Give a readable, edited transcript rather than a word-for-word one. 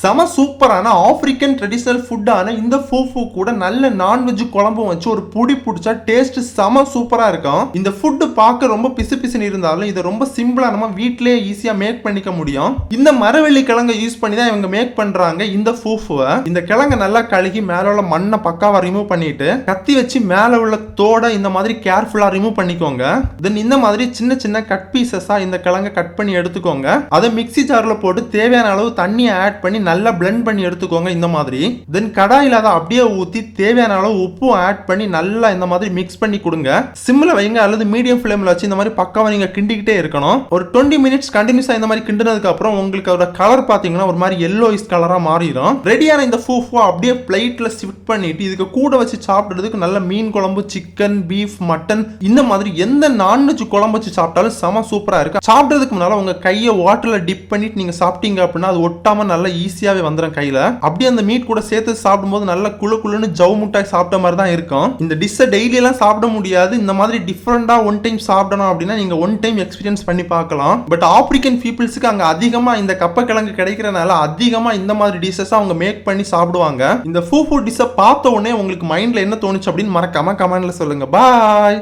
செம சூப்பரான African traditional ஃபுட்டான இந்த ஃபூஃபு கூட நல்ல நான்வெஜ் குழம்பும் வச்சு ஒரு பொடி பிடிச்சா டேஸ்ட் செம சூப்பரா இருக்கும். இந்த ஃபுட்டு பார்க்க ரொம்ப பிசு பிசுன்னு இருந்தாலும் இதை ரொம்ப சிம்பிளா நம்ம வீட்லயே ஈஸியா மேக் பண்ணிக்க முடியும். இந்த மரவள்ளி கிழங்கை யூஸ் பண்ணி தான் இவங்க மேக் பண்றாங்க இந்த ஃபூஃபுவை. இந்த கிழங்கை நல்லா கழுகி மேல உள்ள மண்ணை பக்காவா ரிமூவ் பண்ணிட்டு கத்தி வச்சு மேல உள்ள தோட இந்த மாதிரி கேர்ஃபுல்லா ரிமூவ் பண்ணிக்கோங்க. தென் இந்த மாதிரி சின்ன சின்ன கட் பீசஸா இந்த கிழங்கை கட் பண்ணி எடுத்துக்கோங்க. அதை மிக்ஸி ஜார்ல போட்டு தேவையான அளவு தண்ணியை ஆட் பண்ணி நல்லா blend பண்ணி எடுத்துக்கோங்க இந்த மாதிரி. தென் கடாயில அதை அப்படியே ஊத்தி தேவையான அளவு உப்பும் ஆட் பண்ணி நல்லா இந்த மாதிரி மிக்ஸ் பண்ணி கொடுங்க. சிம்ல வைங்க அல்லது மீடியம் ஃப்ளேம்ல வச்சு இந்த மாதிரி பக்காவா நீங்க கிண்டிக்கிட்டே இருக்கணும். ஒரு 20 மினிட்ஸ் கண்டினியூஸா இந்த மாதிரி கிண்டினதுக்கு அப்புறம் உங்களுக்கு அதோட கலர் பாத்தீங்கன்னா ஒரு மாதிரி yellowish கலரா மாறிடும். ரெடியான இந்த ஃபூஃபு அப்படியே பிளேட்ல ஷிஃப்ட் பண்ணிட்டு இதுக்கு கூட வச்சு சாப்பிடுறதுக்கு நல்ல மீன் குழம்பு, சிக்கன், பீஃப், மட்டன் இந்த மாதிரி எந்த நான்வெஜ் குழம்பு வச்சு சாப்பிட்டாலும் செம சூப்பரா இருக்கு. சாப்பிடுறதுக்கு முன்னால உங்க கையை வாட்டர்ல டிப் பண்ணிட்டு நீங்க சாப்பிட்டீங்க அப்படின்னா அது ஒட்டாம நல்லா ஈஸியாவே வந்துடும் கையில. அப்படியே அந்த மீட் கூட சேர்த்து சாப்பிடும்போது நல்லா குளுன்னு ஜவு முட்டாய் சாப்பிட்ட மாதிரி தான் இருக்கும். இந்த டிஷ்ஷை டெய்லி எல்லாம் சாப்பிட முடியாது. இந்த மாதிரி டிஃபரெண்டா ஒன் டைம் சாப்பிடணும் அப்படின்னா நீங்க ஒன் டைம் எக்ஸ்பீரியன்ஸ் பண்ணி பார்க்கலாம். பட் ஆப்பிரிக்கன் பீப்புள்ஸ்க்கு அங்க அதிகமா இந்த கப்பக்கிழங்கு கிடைக்கிறனால அதிகமா இந்த மாதிரி டிஷஸ் அவங்க மேக் பண்ணி சாப்பிடுவாங்க. இந்த ஃபூஃபு டிஷ்ஷை பார்த்த உடனே உங்களுக்கு மைண்ட்ல என்ன தோணுச்சு அப்படின்னு மறக்காம கமெண்ட்ல சொல்லுங்க. பாய்.